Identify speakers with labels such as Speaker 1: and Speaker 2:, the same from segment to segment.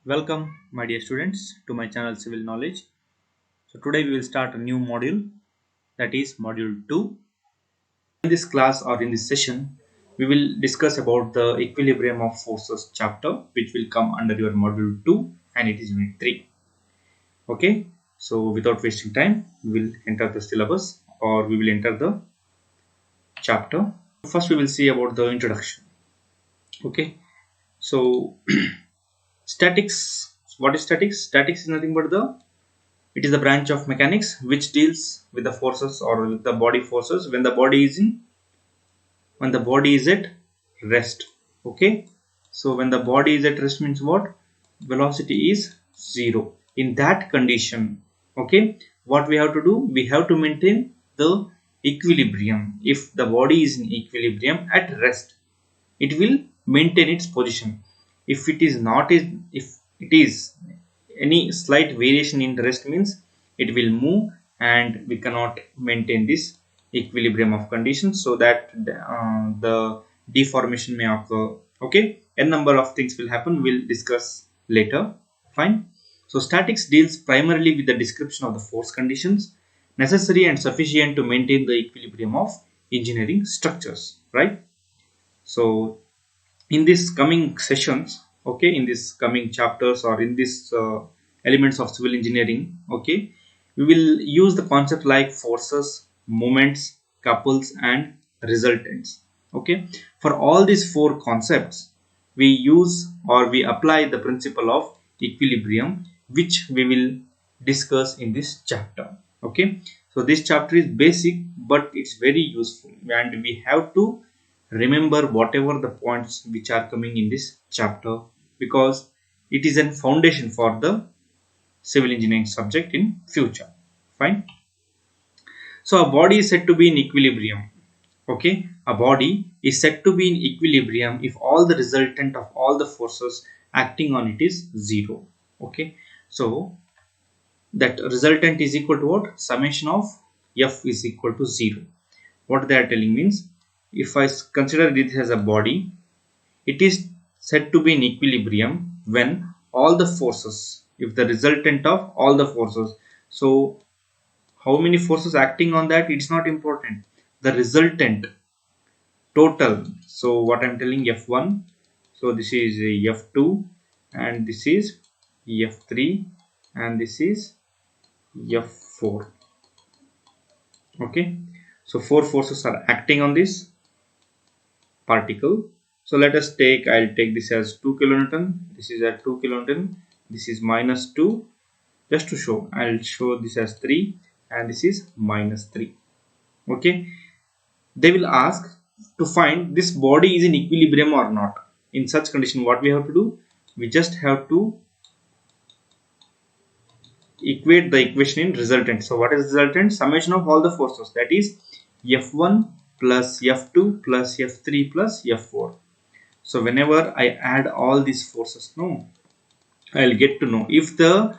Speaker 1: Welcome, my dear students, to my channel Civil Knowledge. So, today we will start a new module, that is Module 2. In this class or in this session, we will discuss about the Equilibrium of Forces chapter, which will come under your Module 2 and it is Unit 3. Okay, so without wasting time, we will enter the syllabus or we will enter the chapter. First, we will see about the introduction. Okay, so statics. What is statics? Statics is nothing but it is the branch of mechanics which deals with the forces or with the body forces when the body is at rest. Okay, so when the body is at rest means what? Velocity is zero. In that condition, okay, what we have to do? We have to maintain the equilibrium. If the body is in equilibrium at rest, it will maintain its position. If it is not, if it is any slight variation in the rest means it will move and we cannot maintain this equilibrium of conditions, so that the deformation may occur. Okay, a number of things will happen, we'll discuss later. Fine. So statics deals primarily with the description of the force conditions necessary and sufficient to maintain the equilibrium of engineering structures, right? So in this coming sessions, okay, in this coming chapters or in this elements of civil engineering, okay, we will use the concept like forces, moments, couples and resultants. Okay, for all these four concepts we use or we apply the principle of equilibrium, which we will discuss in this chapter. Okay, so this chapter is basic but it's very useful and we have to remember whatever the points which are coming in this chapter, because it is a foundation for the civil engineering subject in future. Fine. So a body is said to be in equilibrium. Okay, a body is said to be in equilibrium if all the resultant of all the forces acting on it is zero. Okay, so that resultant is equal to what? Summation of F is equal to 0. What they are telling means, if I consider this as a body, it is said to be in equilibrium when all the forces, if the resultant of all the forces, so how many forces acting on that, it's not important, the resultant total. So what I'm telling, F1, so this is F2 and this is F3 and this is F4. Okay, so four forces are acting on this particle. So let us take, I'll take this as 2 kilonewton, this is at 2 kilonewton, this is minus 2, just to show, I'll show this as 3 and this is minus 3. Okay, they will ask to find this body is in equilibrium or not. In such condition, what we have to do? We just have to equate the equation in resultant. So what is resultant? Summation of all the forces, that is F1 plus F2 plus F3 plus F4. So whenever I add all these forces, no, I'll get to know if the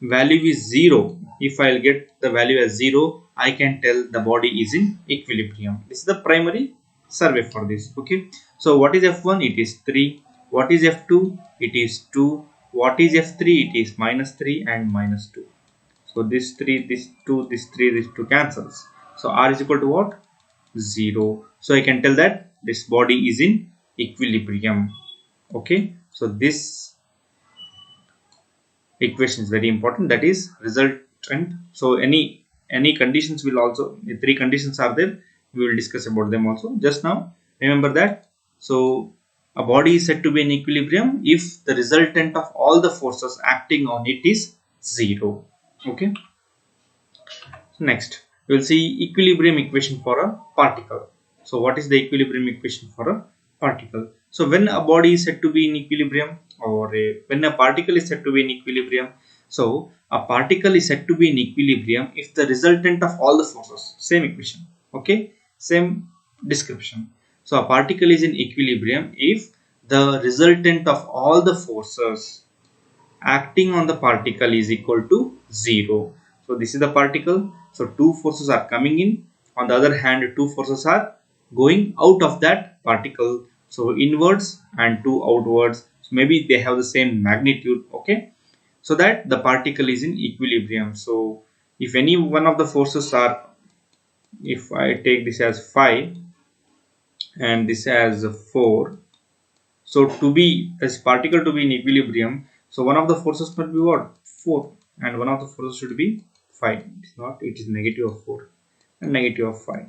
Speaker 1: value is 0. If I'll get the value as 0, I can tell the body is in equilibrium. This is the primary survey for this. Okay, so what is F1? It is 3. What is F2? It is 2. What is F3? It is minus 3 and minus 2. So this 3, this 2, this 3, this 2 cancels. So R is equal to what? 0. So I can tell that this body is in equilibrium. Okay, so this equation is very important, that is resultant. So any conditions will also, the three conditions are there, we will discuss about them also. Just now remember that. So a body is said to be in equilibrium if the resultant of all the forces acting on it is 0. Okay, so next we will see equilibrium equation for a particle. So what is the equilibrium equation for a particle? So when a body is said to be in equilibrium, or when a particle is said to be in equilibrium, so a particle is said to be in equilibrium if the resultant of all the forces, same equation, okay, same description. So a particle is in equilibrium if the resultant of all the forces acting on the particle is equal to 0. So this is the particle. So two forces are coming in. On the other hand, two forces are going out of that particle. So inwards and two outwards. maybe they have the same magnitude, okay, so that the particle is in equilibrium. So if any one of the forces are, if I take this as 5 and this as 4, so to be this particle to be in equilibrium, so one of the forces must be what, 4, and one of the forces should be 5. It's not, it is negative of 4 and negative of 5.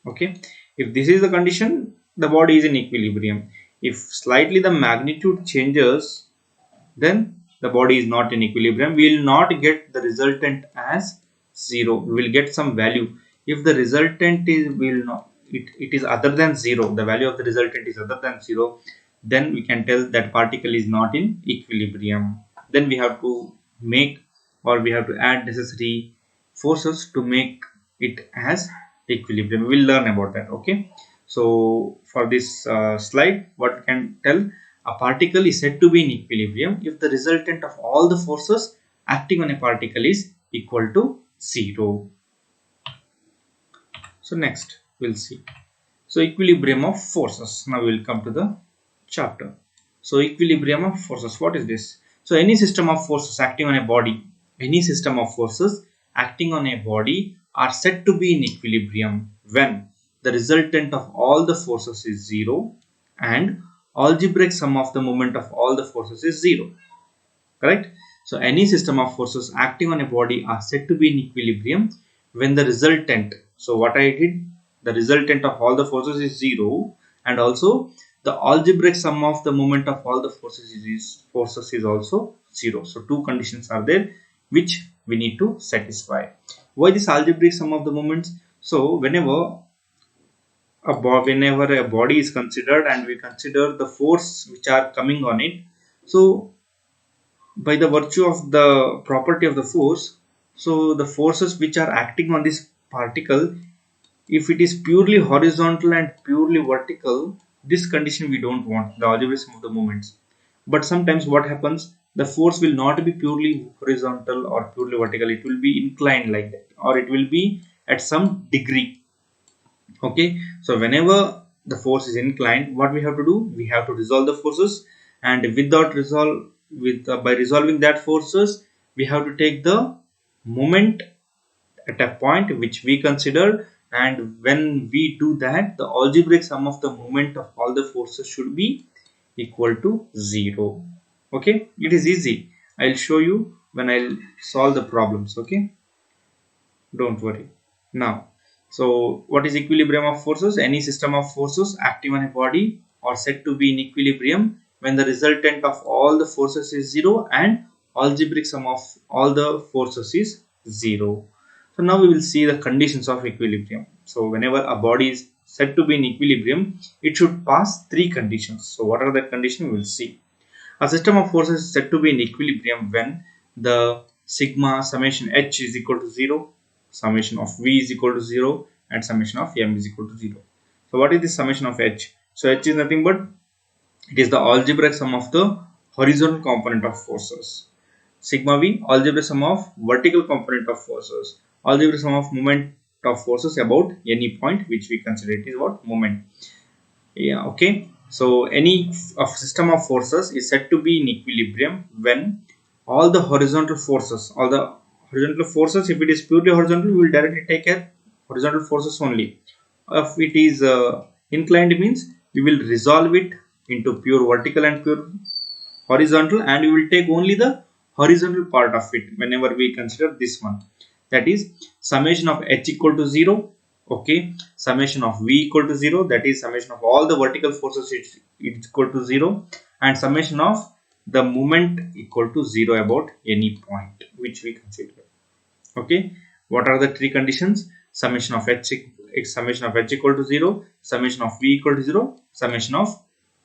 Speaker 1: Okay, if this is the condition, the body is in equilibrium. If slightly the magnitude changes, then the body is not in equilibrium. We will not get the resultant as 0. We will get some value. If the resultant is will not, it is other than 0, the value of the resultant is other than 0, then we can tell that particle is not in equilibrium. Then we have to make, or we have to add necessary forces to make it as equilibrium. We will learn about that. Okay, so for this slide, what we can tell, a particle is said to be in equilibrium if the resultant of all the forces acting on a particle is equal to 0. So next we'll see, so equilibrium of forces. Now we will come to the chapter. So equilibrium of forces, what is this? So any system of forces acting on a body, any system of forces acting on a body are said to be in equilibrium when the resultant of all the forces is 0 and algebraic sum of the moment of all the forces is 0. Correct? So any system of forces acting on a body are said to be in equilibrium when the resultant, so what I did, the resultant of all the forces is 0, and also the algebraic sum of the moment of all the forces is also 0. So two conditions are there which we need to satisfy. Why this algebraic sum of the moments? So whenever a body is considered and we consider the force which are coming on it, so by the virtue of the property of the force, so the forces which are acting on this particle, if it is purely horizontal and purely vertical, this condition we don't want, the algebraic sum of the moments. But sometimes what happens, the force will not be purely horizontal or purely vertical, it will be inclined like that, or it will be at some degree. Okay, so whenever the force is inclined, what we have to do, we have to resolve the forces, and without resolve with by resolving that forces, we have to take the moment at a point which we consider, and when we do that, the algebraic sum of the moment of all the forces should be equal to 0. Okay, it is easy. I'll show you when I'll solve the problems. Okay, don't worry. Now, so what is equilibrium of forces? Any system of forces acting on a body are said to be in equilibrium when the resultant of all the forces is 0 and algebraic sum of all the forces is 0. So now we will see the conditions of equilibrium. So whenever a body is said to be in equilibrium, it should pass three conditions. So what are the conditions? We will see. A system of forces is said to be in equilibrium when the sigma summation h is equal to 0, summation of v is equal to 0, and summation of m is equal to 0. So what is the summation of h? So h is nothing but it is the algebraic sum of the horizontal component of forces. Sigma v, algebraic sum of vertical component of forces. Algebraic sum of moment of forces about any point which we consider it is what, moment. Yeah, okay. So any system of forces is said to be in equilibrium when all the horizontal forces, if it is purely horizontal, we will directly take a horizontal forces only. If it is inclined, means we will resolve it into pure vertical and pure horizontal, and we will take only the horizontal part of it whenever we consider this one, that is summation of h equal to 0. Okay, summation of v equal to 0, that is summation of all the vertical forces is equal to 0, and summation of the moment equal to 0 about any point which we consider. Okay, what are the three conditions? Summation of h equal to 0, summation of v equal to 0, summation of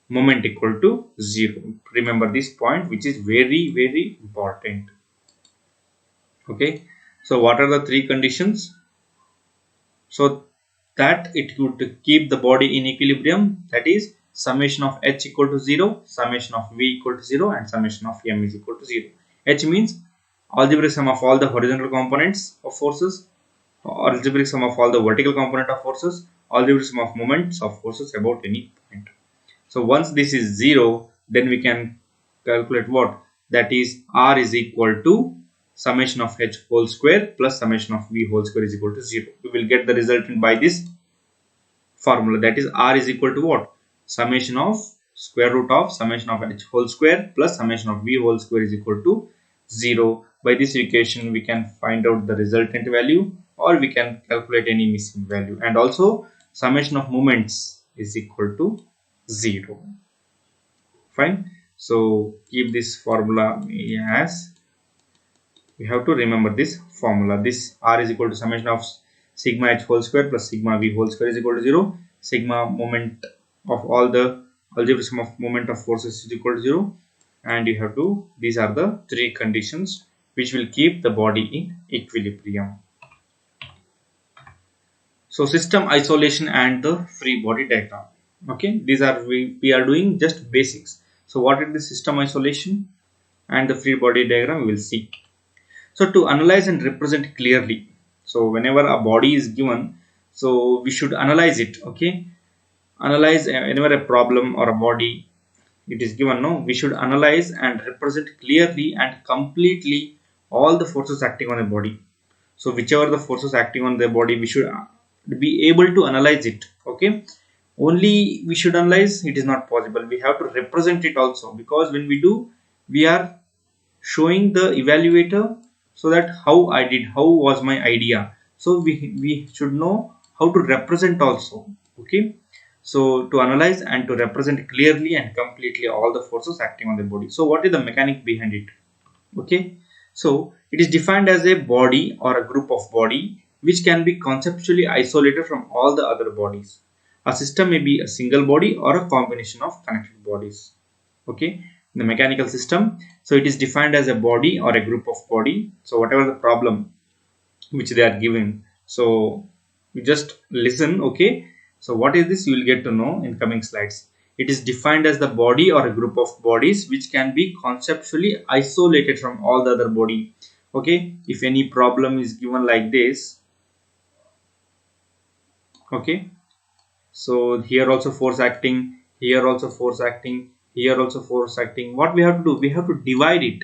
Speaker 1: moment equal to 0. Remember this point, which is very important. Okay, so what are the three conditions? So that it would keep the body in equilibrium, that is summation of h equal to 0, summation of v equal to 0, and summation of m is equal to 0. H means algebraic sum of all the horizontal components of forces, algebraic sum of all the vertical component of forces, algebraic sum of moments of forces about any point. So once this is 0, then we can calculate what? That is R is equal to summation of H whole square plus summation of V whole square is equal to 0. We will get the resultant by this formula, that is R is equal to what? Summation of square root of summation of H whole square plus summation of V whole square is equal to 0. By this equation we can find out the resultant value, or we can calculate any missing value, and also summation of moments is equal to 0. Fine. So keep this formula as, we have to remember this formula. This R is equal to summation of sigma H whole square plus sigma V whole square is equal to 0. Sigma moment of all the algebraic sum of moment of forces is equal to 0. And you have to, these are the three conditions which will keep the body in equilibrium. So system isolation and the free body diagram. Okay, these are, we are doing just basics. So what is the system isolation and the free body diagram, we will see. So to analyze and represent clearly, so whenever a body is given, so we should analyze it. Okay, analyze whenever a problem or a body it is given, no, we should analyze and represent clearly and completely all the forces acting on a body. So whichever the forces acting on the body, we should be able to analyze it. Okay, only we should analyze, it is not possible, we have to represent it also, because when we do, we are showing the evaluator so that how I did, how was my idea. So we should know how to represent also. Okay, so to analyze and to represent clearly and completely all the forces acting on the body. So what is the mechanic behind it? Okay, so it is defined as a body or a group of body which can be conceptually isolated from all the other bodies. A system may be a single body or a combination of connected bodies. Okay, the mechanical system, so it is defined as a body or a group of body. So whatever the problem which they are given, so you just listen. Okay, so what is this, you will get to know in coming slides. It is defined as the body or a group of bodies which can be conceptually isolated from all the other body. Okay, if any problem is given like this, okay, so here also force acting, here also force acting, here also force acting. What we have to do, we have to divide it,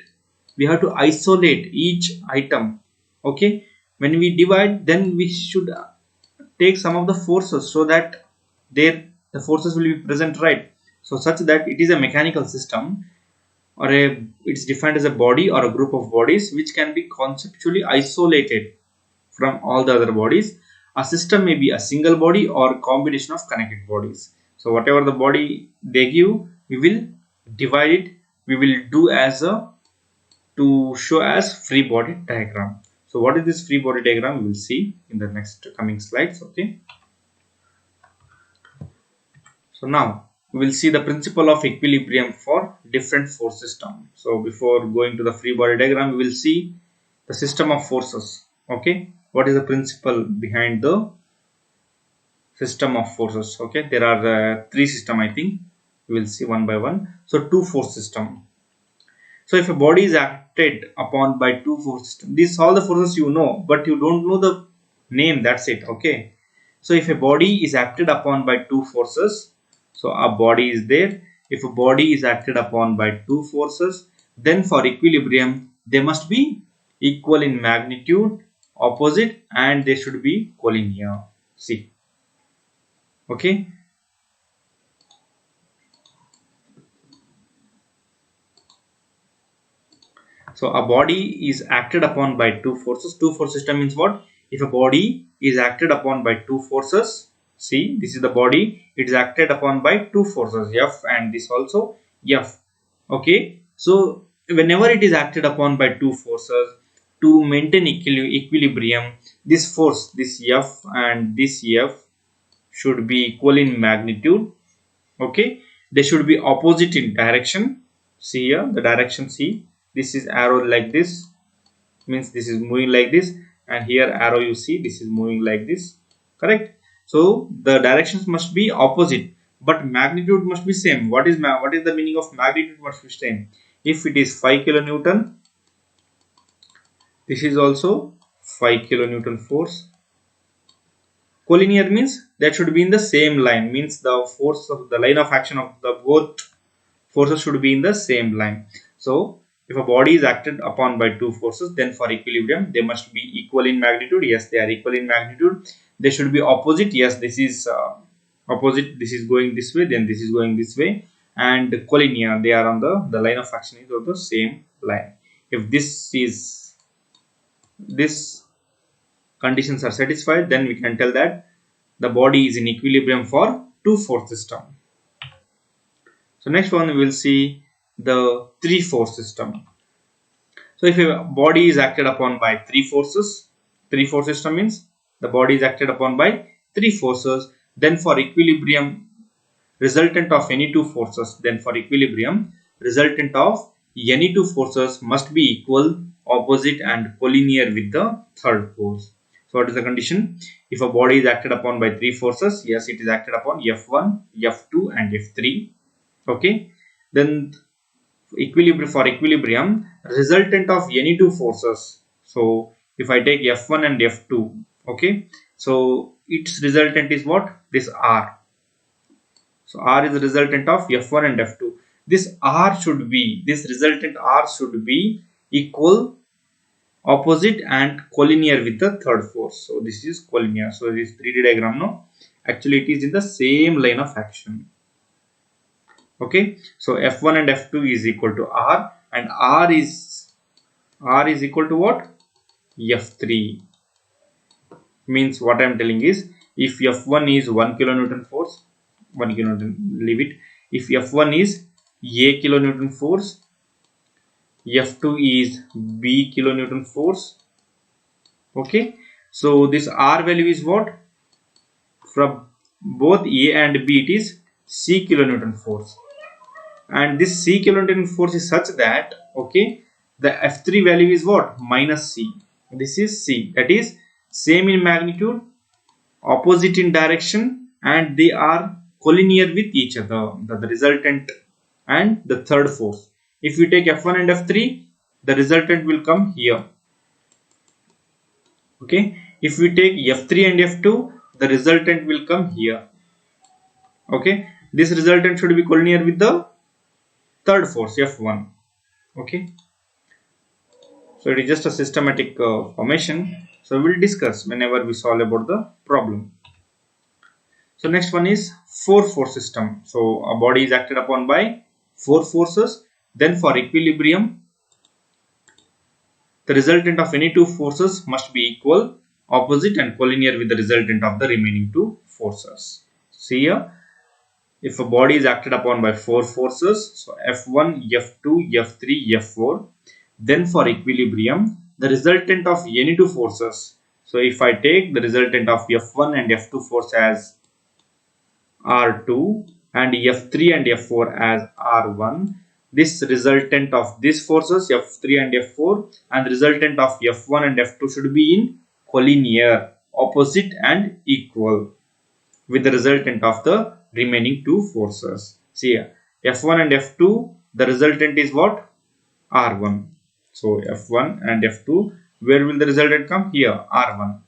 Speaker 1: we have to isolate each item. Okay, when we divide, then we should take some of the forces so that the forces will be present, right? So such that it is a mechanical system, or it's defined as a body or a group of bodies which can be conceptually isolated from all the other bodies. A system may be a single body or combination of connected bodies. So whatever the body they give, we will divide it, we will do as a, to show as free body diagram. So what is this free body diagram, we will see in the next coming slides. Okay, so now we will see the principle of equilibrium for different force system. So before going to the free body diagram, we will see the system of forces. Okay, what is the principle behind the system of forces? Okay, there are three system, I think we will see one by one. So two force system. So if a body is acted upon by two force system, these all the forces you know, but you don't know the name, that's it. Okay, so if a body is acted upon by two forces, so a body is there. If a body is acted upon by two forces, then for equilibrium they must be equal in magnitude, opposite, and they should be collinear. See, okay, so a body is acted upon by two forces. Two force system means what? If a body is acted upon by two forces, see, this is the body, it is acted upon by two forces, F and this also F. Okay, so whenever it is acted upon by two forces, to maintain equilibrium, this force, this F and this F should be equal in magnitude. Okay, they should be opposite in direction. See here, the direction, see, this is arrow like this, means this is moving like this, and here arrow you see, this is moving like this, correct? So the directions must be opposite, but magnitude must be same. What is the meaning of magnitude must be same? If it is 5 kilonewton, this is also 5 kilonewton force. Collinear means that should be in the same line, means the force of the line of action of the both forces should be in the same line. So if a body is acted upon by two forces, then for equilibrium they must be equal in magnitude. Yes, they are equal in magnitude. They should be opposite. Yes, this is opposite. This is going this way, then this is going this way. And collinear, they are on the line of action is on the same line. If this conditions are satisfied, then we can tell that the body is in equilibrium for two force system. So next one we will see the three force system. So if a body is acted upon by three forces, three force system means the body is acted upon by three forces, then for equilibrium resultant of any two forces, must be equal, opposite and collinear with the third force. So what is the condition? If a body is acted upon by three forces, yes, it is acted upon F1, F2 and F3. Okay, then equilibrium resultant of any two forces. So if I take F1 and F2, okay, so its resultant is what? This R. So R is the resultant of F1 and F2. This resultant R should be equal, opposite and collinear with the third force. So this is collinear. So this 3D diagram, no, actually it is in the same line of action. Okay, so F1 and F2 is equal to R, and R is equal to what? F3. Means what I am telling is, if F1 is 1 kilonewton force, 1 kilonewton, leave it. If F1 is A kilonewton force, F2 is B kilonewton force. Okay, so this R value is what? From both A and B, it is C kilonewton force. And this C kilonewton force is such that, okay, the F3 value is what? Minus C. This is C. That is same in magnitude, opposite in direction, and they are collinear with each other, the resultant and the third force. If we take F1 and F3, the resultant will come here. Okay, if we take F3 and F2, the resultant will come here. Okay, this resultant should be collinear with the third force, F1. Okay, so it is just a systematic formation. So we will discuss whenever we solve about the problem. So next one is four force system. So a body is acted upon by four forces. Then for equilibrium, the resultant of any two forces must be equal, opposite and collinear with the resultant of the remaining two forces. See here, if a body is acted upon by four forces, so F1, F2, F3, F4, then for equilibrium, the resultant of any two forces. So if I take the resultant of F1 and F2 force as R2 and F3 and F4 as R1, this resultant of these forces F3 and F4 and resultant of F1 and F2 should be in collinear, opposite and equal with the resultant of the remaining two forces. See here, F1 and F2, the resultant is what? R1. So F1 and F2, where will the resultant come? Here, R1.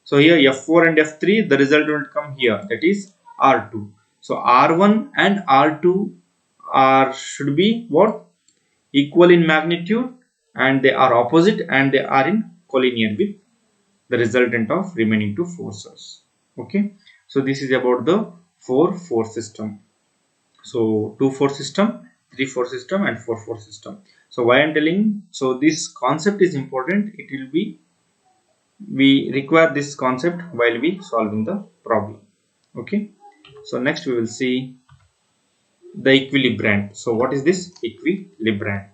Speaker 1: So here F4 and F3, the result will come here, that is R2. So R1 and R2 should be what? Equal in magnitude, and they are opposite and they are in collinear with the resultant of remaining two forces. Okay, so this is about the four force system. So two force system, three force system and four force system. So why I am telling, so this concept is important. It will be, we require this concept while we solving the problem. Okay, so next we will see the equilibrant. So what is this equilibrant?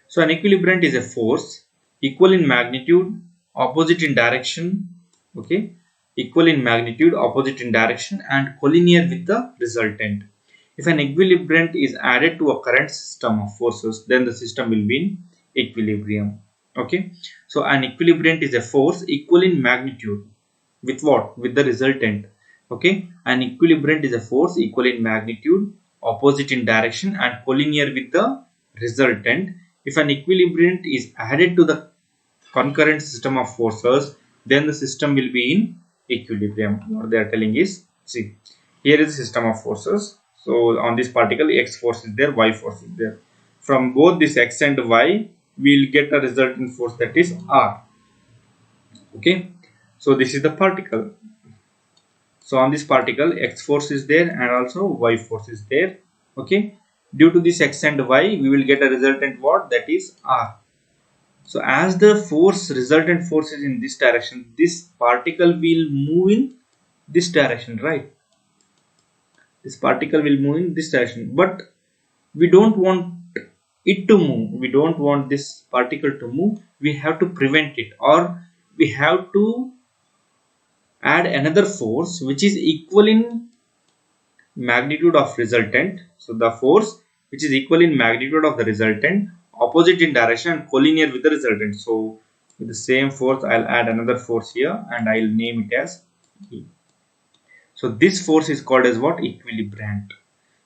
Speaker 1: So an equilibrant is a force equal in magnitude, opposite in direction. Okay, equal in magnitude, opposite in direction and collinear with the resultant. If an equilibrant is added to a current system of forces, then the system will be in equilibrium. Okay, so an equilibrant is a force equal in magnitude with what? With the resultant. Okay, an equilibrant is a force equal in magnitude, opposite in direction and collinear with the resultant. If an equilibrant is added to the concurrent system of forces, then the system will be in equilibrium. What they are telling is, see, here is the system of forces. So on this particle, X force is there, Y force is there. From both this X and Y, we will get a resultant force, that is R. Okay, so this is the particle. So on this particle, X force is there and also Y force is there. Okay, due to this X and Y, we will get a resultant what, that is R. So as the force, resultant force is in this direction, this particle will move in this direction, right? This particle will move in this direction, but we don't want it to move. We don't want this particle to move. We have to prevent it, or we have to add another force which is equal in magnitude of resultant. So the force which is equal in magnitude of the resultant, opposite in direction and collinear with the resultant. So with the same force, I'll add another force here and I'll name it as E. So this force is called as what? Equilibrant.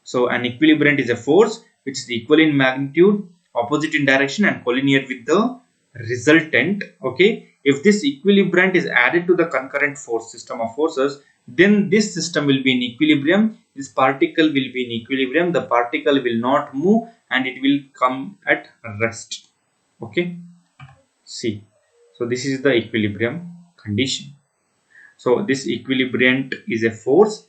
Speaker 1: So an equilibrant is a force which is equal in magnitude, opposite in direction and collinear with the resultant. Okay, if this equilibrant is added to the concurrent force system of forces, then this system will be in equilibrium. This particle will be in equilibrium. The particle will not move and it will come at rest. Okay, see, so this is the equilibrium condition. So this equilibrant is a force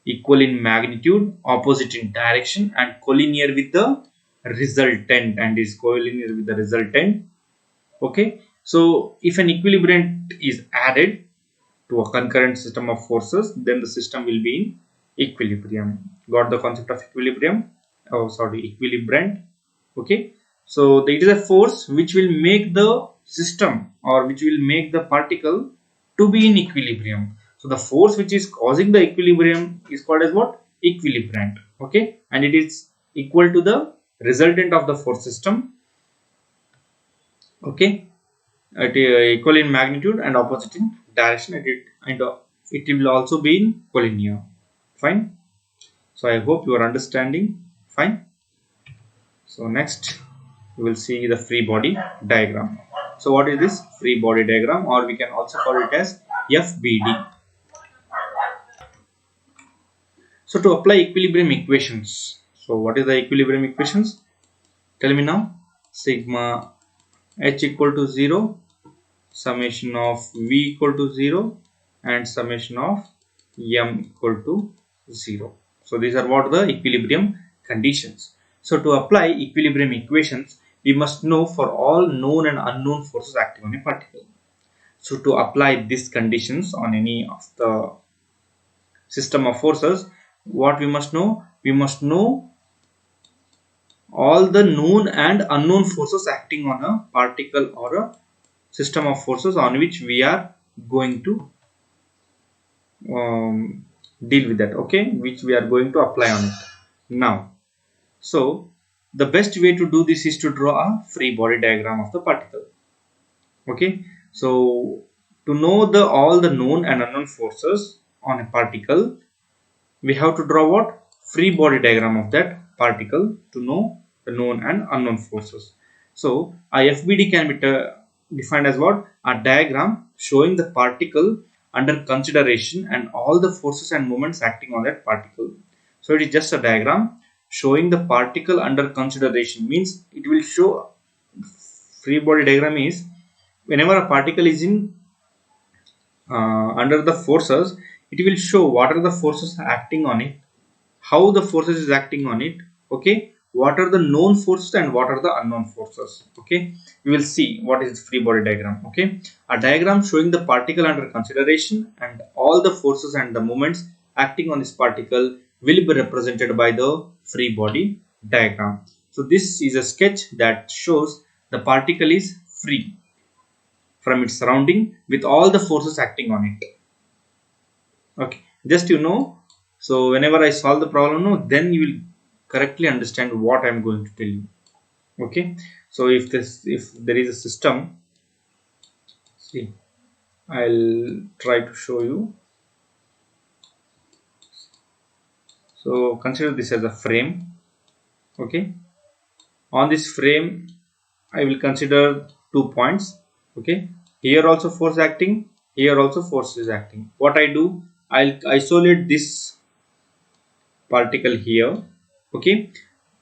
Speaker 1: equal in magnitude, opposite in direction and collinear with the resultant, and is collinear with the resultant. Okay, so if an equilibrant is added to a concurrent system of forces, then the system will be in equilibrium. Got the concept of equilibrium? Oh, sorry, equilibrant. Okay, so it is a force which will make the system, or which will make the particle to be in equilibrium. So the force which is causing the equilibrium is called as what? Equilibrant. Okay, and it is equal to the resultant of the force system. Okay, equal in magnitude and opposite in direction, and it will also be in collinear. Fine. So I hope you are understanding. Fine. So next we will see the free body diagram. So what is this free body diagram, or we can also call it as FBD? So to apply equilibrium equations, so what is the equilibrium equations? Tell me now. Sigma h equal to 0, summation of v equal to 0, and summation of m equal to 0. So these are what the equilibrium conditions. So to apply equilibrium equations, we must know for all known and unknown forces acting on a particle. So to apply these conditions on any of the system of forces, what we must know? We must know all the known and unknown forces acting on a particle or a system of forces on which we are going to deal with that. Okay, which we are going to apply on it now. So the best way to do this is to draw a free body diagram of the particle. Okay, so to know the all the known and unknown forces on a particle, we have to draw what? Free body diagram of that particle to know the known and unknown forces. So a FBD can be defined as what? A diagram showing the particle under consideration and all the forces and moments acting on that particle. So it is just a diagram showing the particle under consideration, means it will show. Free body diagram is whenever a particle is in under the forces, it will show what are the forces acting on it, how the forces is acting on it. Okay, what are the known forces and what are the unknown forces. Okay, we will see what is free body diagram. Okay, a diagram showing the particle under consideration and all the forces and the moments acting on this particle will be represented by the free body diagram. So this is a sketch that shows the particle is free from its surrounding with all the forces acting on it. Okay, just so whenever I solve the problem, then you will correctly understand what I am going to tell you. Okay, so if there is a system, see, I'll try to show you. So consider this as a frame. Okay, on this frame I will consider 2 points. Okay, here also force acting, here also force is acting. What I do, I'll isolate this particle here. Okay,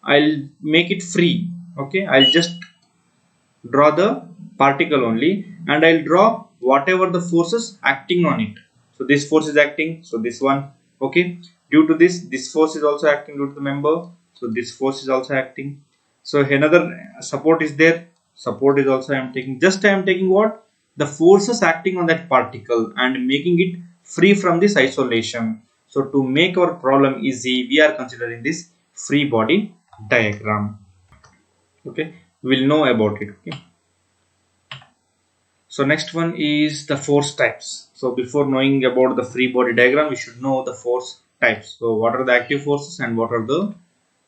Speaker 1: I'll make it free. Okay, I'll just draw the particle only, and I'll draw whatever the forces acting on it. So this force is acting, so this one. Okay, due to this force is also acting due to the member, so this force is also acting. So another support is there, support is also I am taking. Just I am taking what? The forces acting on that particle and making it free from this isolation. So to make our problem easy, we are considering this free body diagram. Okay, we will know about it. Okay, so next one is the force types. So before knowing about the free body diagram, we should know the force types. So what are the active forces and what are the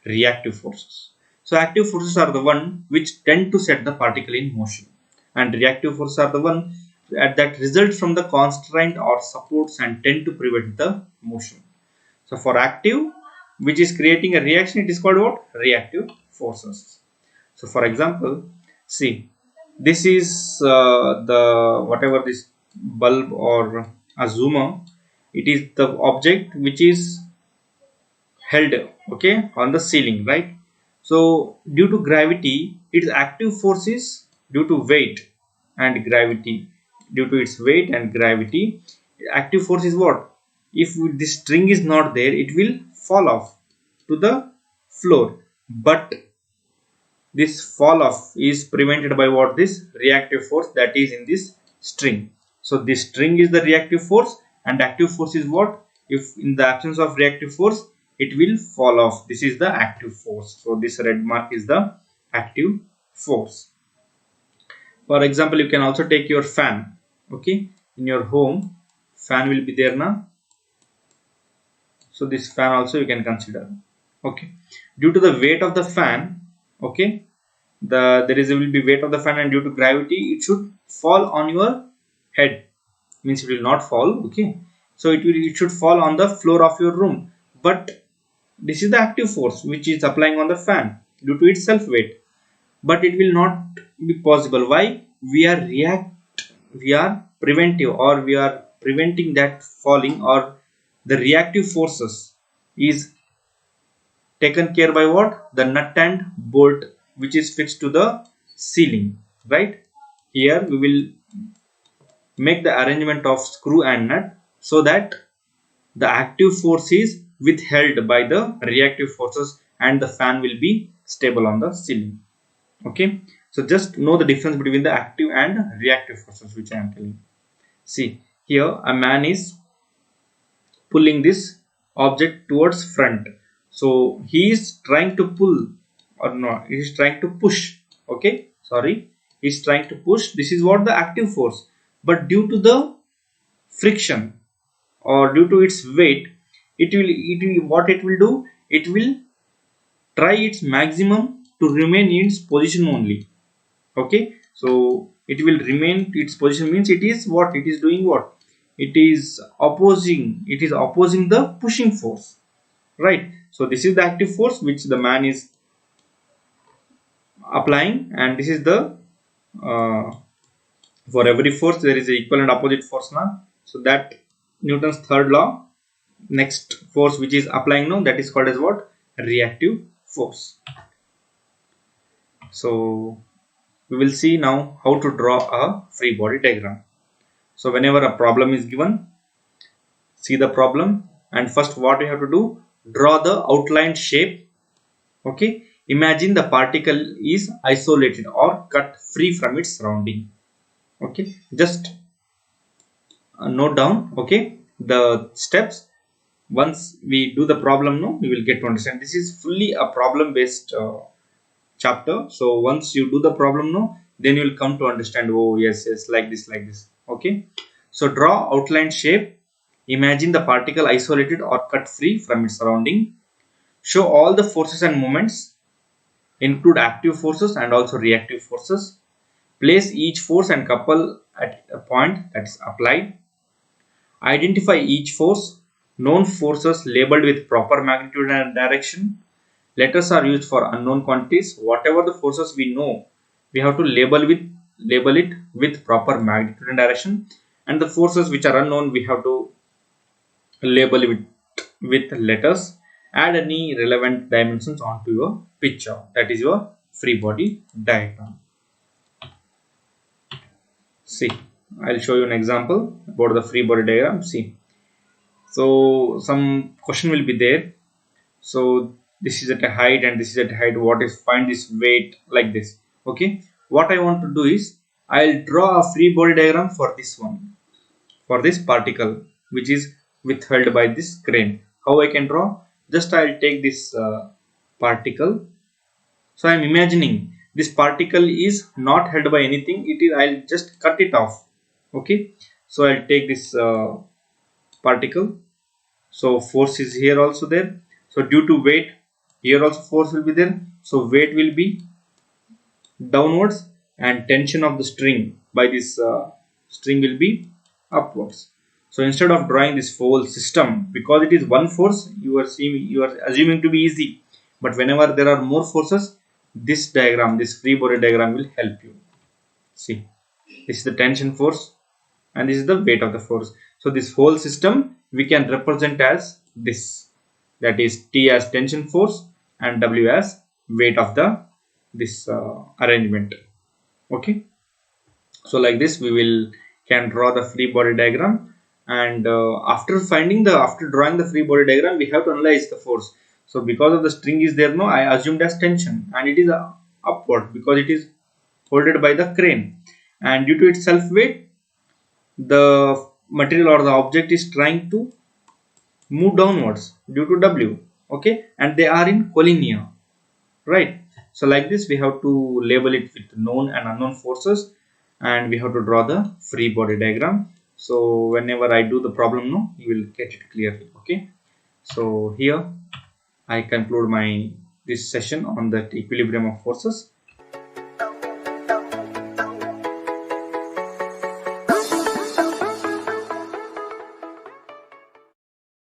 Speaker 1: reactive forces? So active forces are the one which tend to set the particle in motion, and reactive forces are the one that result from the constraint or supports and tend to prevent the motion. So for active, which is creating a reaction, it is called what? Reactive forces. So for example, see, this is the whatever this bulb or a zoomer, it is the object which is held, okay, on the ceiling, right? So due to gravity, its active force is due to weight and gravity. Due to its weight and gravity, active force is what? If this string is not there, it will fall off to the floor, but this fall off is prevented by what? This reactive force that is in this string. So this string is the reactive force, and active force is what? If in the absence of reactive force, it will fall off. This is the active force. So this red mark is the active force. For example, you can also take your fan. Okay, in your home, fan will be there now. So this fan also you can consider. Okay, due to the weight of the fan, okay, there will be weight of the fan, and due to gravity it should fall on your head, means it will not fall. Okay, so it should fall on the floor of your room, but this is the active force which is applying on the fan due to its self weight, but it will not be possible. Why? We are preventive, or we are preventing that falling, or the reactive forces is taken care by what? The nut and bolt which is fixed to the ceiling, right? Here we will make the arrangement of screw and nut so that the active force is withheld by the reactive forces and the fan will be stable on the ceiling. Okay, so just know the difference between the active and reactive forces which I am telling. See, here a man is pulling this object towards front, so he is trying to pull, or no, he is trying to push. Okay, sorry, he is trying to push. This is what the active force, but due to the friction or due to its weight, what it will do, it will try its maximum to remain in its position only. Okay, so it will remain its position, means it is what it is doing, what it is opposing the pushing force, right? So this is the active force which the man is applying, and this is the for every force there is a equal and opposite force now. So that Newton's third law, next force which is applying now, that is called as what? Reactive force. So we will see now how to draw a free body diagram. So whenever a problem is given, see the problem, and first what you have to do, draw the outline shape. Okay, imagine the particle is isolated or cut free from its surrounding. Okay, just note down, okay, the steps. Once we do the problem, no, we will get to understand. This is fully a problem based chapter. So once you do the problem, no, then you will come to understand, oh yes, like this. Okay, so draw outline shape. Imagine the particle isolated or cut free from its surrounding. Show all the forces and moments, include active forces and also reactive forces. Place each force and couple at a point that is applied. Identify each force. Known forces labeled with proper magnitude and direction. Letters are used for unknown quantities. Whatever the forces we know, we have to label it with proper magnitude and direction. And the forces which are unknown, we have to label it with letters. add any relevant dimensions onto your picture. That is your free body diagram. See, I'll show you an example about the free body diagram. See, so some question will be there. So this is at a height and this is at a height. What is, find this weight, like this. Okay, what I want to do is I'll draw a free body diagram for this one, for this particle which is withheld by this crane. How I can draw? Just I'll take this particle. So I'm imagining this particle is not held by anything. It is, I'll just cut it off. Okay, so I'll take this particle. So force is here also there. So due to weight, here also force will be there. So weight will be downwards and tension of the string by this string will be upwards. So instead of drawing this whole system, because it is one force, you are seeing, you are assuming to be easy, but whenever there are more forces, this diagram, this free body diagram will help you. See, this is the tension force and this is the weight of the force. So this whole system we can represent as this, that is T as tension force and W as weight of the this arrangement. Okay, so like this we will can draw the free body diagram. And after drawing the free body diagram, we have to analyze the force. So because of the string is there, no, I assumed as tension, and it is upward because it is holded by the crane, and due to its self weight, the material or the object is trying to move downwards due to W. Okay, and they are in collinear, right? So like this we have to label it with known and unknown forces, and we have to draw the free body diagram. So whenever I do the problem, no, you will get it clearly. Okay, so here I conclude my this session on the equilibrium of forces.